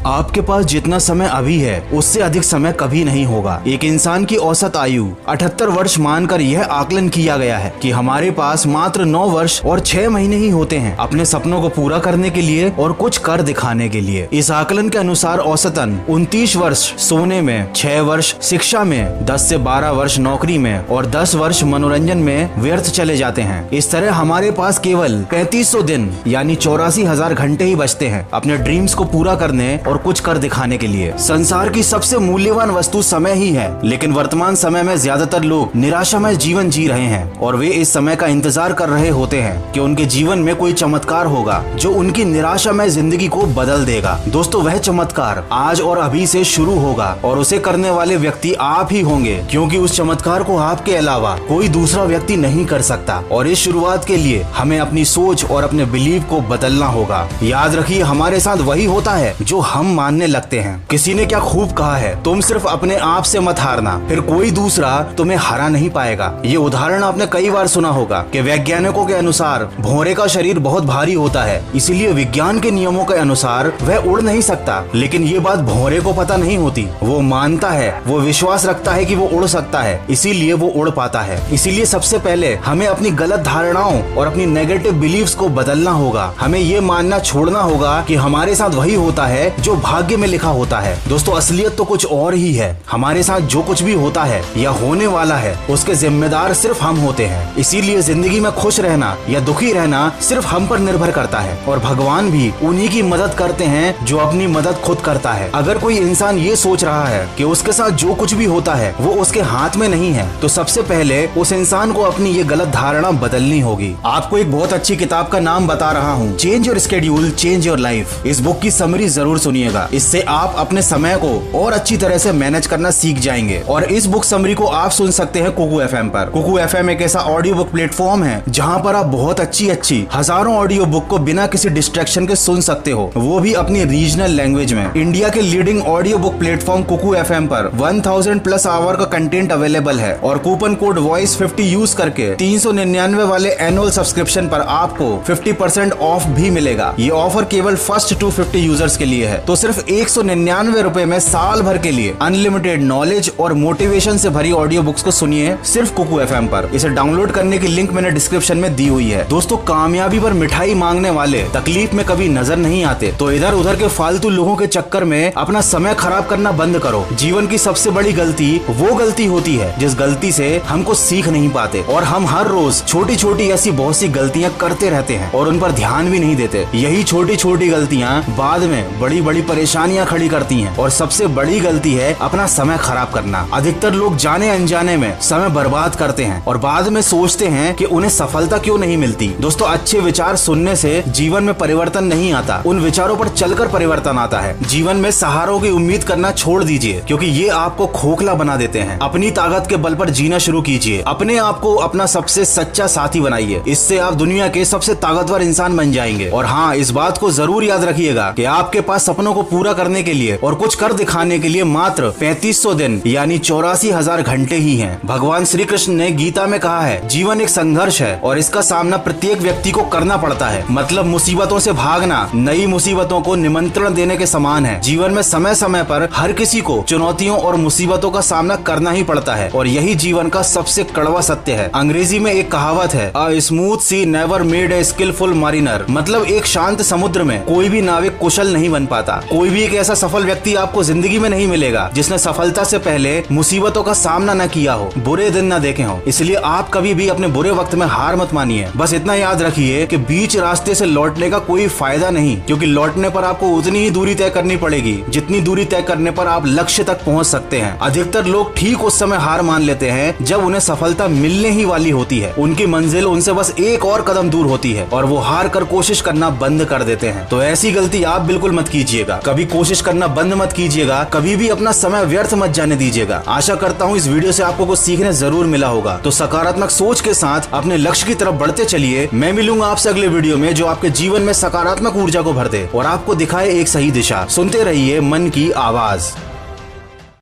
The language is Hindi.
आपके पास जितना समय अभी है उससे अधिक समय कभी नहीं होगा। एक इंसान की औसत आयु 78 वर्ष मानकर यह आकलन किया गया है कि हमारे पास मात्र 9 वर्ष और 6 महीने ही होते हैं अपने सपनों को पूरा करने के लिए और कुछ कर दिखाने के लिए। इस आकलन के अनुसार औसतन 29 वर्ष सोने में, 6 वर्ष शिक्षा में, 10 से 12 वर्ष नौकरी में और 10 वर्ष मनोरंजन में व्यर्थ चले जाते हैं। इस तरह हमारे पास केवल 3500 दिन यानी 84,000 घंटे ही बचते हैं अपने ड्रीम्स को पूरा करने और कुछ कर दिखाने के लिए। संसार की सबसे मूल्यवान वस्तु समय ही है, लेकिन वर्तमान समय में ज्यादातर लोग निराशामय जीवन जी रहे हैं और वे इस समय का इंतजार कर रहे होते हैं कि उनके जीवन में कोई चमत्कार होगा जो उनकी निराशामय जिंदगी को बदल देगा। दोस्तों, वह चमत्कार आज और अभी से शुरू होगा और उसे करने वाले व्यक्ति आप ही होंगे, क्योंकि उस चमत्कार को आपके अलावा कोई दूसरा व्यक्ति नहीं कर सकता। और इस शुरुआत के लिए हमें अपनी सोच और अपने बिलीव को बदलना होगा। याद रखिए, हमारे साथ वही होता है जो हम मानने लगते हैं। किसी ने क्या खूब कहा है, तुम सिर्फ अपने आप से मत हारना, फिर कोई दूसरा तुम्हें हरा नहीं पाएगा। ये उदाहरण आपने कई बार सुना होगा कि वैज्ञानिकों के अनुसार भौरे का शरीर बहुत भारी होता है, इसीलिए विज्ञान के नियमों के अनुसार वह उड़ नहीं सकता। लेकिन ये बात भौरे को पता नहीं होती। वो मानता है, वो विश्वास रखता है कि वो उड़ सकता है, इसीलिए वो उड़ पाता है। इसीलिए सबसे पहले हमें अपनी गलत धारणाओं और अपनी नेगेटिव बिलीव्स को बदलना होगा। हमें ये मानना छोड़ना होगा कि हमारे साथ वही होता है जो भाग्य में लिखा होता है। दोस्तों, असलियत तो कुछ और ही है। हमारे साथ जो कुछ भी होता है या होने वाला है उसके जिम्मेदार सिर्फ हम होते हैं। इसीलिए जिंदगी में खुश रहना या दुखी रहना सिर्फ हम पर निर्भर करता है और भगवान भी उन्हीं की मदद करते हैं जो अपनी मदद खुद करता है। अगर कोई इंसान ये सोच रहा है कि उसके साथ जो कुछ भी होता है वो उसके हाथ में नहीं है, तो सबसे पहले उस इंसान को अपनी ये गलत धारणा बदलनी होगी। आपको एक बहुत अच्छी किताब का नाम बता रहा हूँ, change your schedule change your life. इस बुक की समरी जरूर सुनिएगा, इससे आप अपने समय को और अच्छी तरह से मैनेज करना सीख जाएंगे। और इस बुक समरी को आप सुन सकते हैं कुकू एफएम पर। कुकू एफएम एक ऐसा ऑडियो बुक प्लेटफॉर्म है जहाँ पर आप बहुत अच्छी हजारों ऑडियो बुक को बिना किसी डिस्ट्रैक्शन के सुन सकते हो, वो भी अपनी रीजनल लैंग्वेज में। इंडिया के leading audio book platform Kuku FM पर 1000 प्लस आवर का कंटेंट अवेलेबल है और कूपन कोड वॉइस 50 यूज करके 399 वाले एनुअल सब्सक्रिप्शन पर आपको 50% ऑफ भी मिलेगा। ये ऑफर केवल फर्स्ट 250 यूजर्स के लिए है। तो सिर्फ 199 रुपए में साल भर के लिए अनलिमिटेड नॉलेज और मोटिवेशन से भरी ऑडियो बुक्स को सुनिए सिर्फ कुकू एफएम पर। इसे डाउनलोड करने की लिंक मैंने डिस्क्रिप्शन में दी हुई है। दोस्तों, कामयाबी पर मिठाई मांगने वाले तकलीफ में कभी नजर नहीं आते, तो इधर उधर के फालतू लोगों के चक्कर में अपना समय खराब करना बंद करो। जीवन की सबसे बड़ी गलती वो गलती होती है जिस गलती से हमको सीख नहीं पाते, और हम हर रोज छोटी छोटी ऐसी बहुत सी गलतियां करते रहते हैं और उन पर ध्यान भी नहीं देते। यही छोटी छोटी गलतियां बाद में बड़ी बड़ी परेशानियां खड़ी करती हैं। और सबसे बड़ी गलती है अपना समय खराब करना। अधिकतर लोग जाने अनजाने में समय बर्बाद करते हैं और बाद में सोचते हैं कि उन्हें सफलता क्यों नहीं मिलती। दोस्तों, अच्छे विचार सुनने से जीवन में परिवर्तन नहीं आता, उन विचारों पर चलकर परिवर्तन आता है। जीवन में सहारों की उम्मीद करना छोड़ दीजिए, क्योंकि ये आपको खोखला बना देते हैं। अपनी ताकत के बल पर जीना शुरू कीजिए। अपने आप को अपना सबसे सच्चा साथी बनाइए, इससे आप दुनिया के सबसे ताकतवर इंसान बन जाएंगे। और हाँ, इस बात को जरूर याद रखिएगा कि आपके पास सपनों को पूरा करने के लिए और कुछ कर दिखाने के लिए मात्र 3500 दिन यानी 84,000 घंटे ही हैं। भगवान श्री कृष्ण ने गीता में कहा है, जीवन एक संघर्ष है और इसका सामना प्रत्येक व्यक्ति को करना पड़ता है। मतलब मुसीबतों से भागना नई मुसीबतों को निमंत्रण देने के समान है। जीवन में समय समय पर हर किसी को चुनौतियों और मुसीबतों का सामना करना ही पड़ता है और यही जीवन का सबसे कड़वा सत्य है। अंग्रेजी में एक कहावत है, a smooth sea never made a skilful mariner. मतलब एक शांत समुद्र में कोई भी नाविक कुशल नहीं बन पाता। कोई भी एक ऐसा सफल व्यक्ति आपको जिंदगी में नहीं मिलेगा जिसने सफलता से पहले मुसीबतों का सामना न किया हो, बुरे दिन न देखे हो। इसलिए आप कभी भी अपने बुरे वक्त में हार मत मानिए। बस इतना याद रखिए कि बीच रास्ते से लौटने का कोई फायदा नहीं, क्योंकि लौटने पर आपको उतनी ही दूरी तय करनी पड़ेगी जितनी दूरी तय करने पर आप लक्ष्य तक पहुंच सकते हैं। अधिकतर लोग ठीक उस समय हार मान लेते हैं जब उन्हें सफलता मिलने ही वाली होती है। उनकी मंजिल उनसे बस एक और कदम दूर होती है और वो हार कर कोशिश करना बंद कर देते हैं। तो ऐसी गलती आप बिल्कुल मत कीजिएगा। कभी कोशिश करना बंद मत कीजिएगा, कभी भी अपना समय व्यर्थ मत जाने दीजिएगा। आशा करता हूँ इस वीडियो से आपको कुछ सीखने जरूर मिला होगा। तो सकारात्मक सोच के साथ अपने लक्ष्य की तरफ बढ़ते चलिए। मैं मिलूंगा आपसे अगले वीडियो में जो आपके जीवन में सकारात्मक ऊर्जा को भर दे और आपको दिखाए एक सही दिशा। सुनते रहिए मन की आवाज।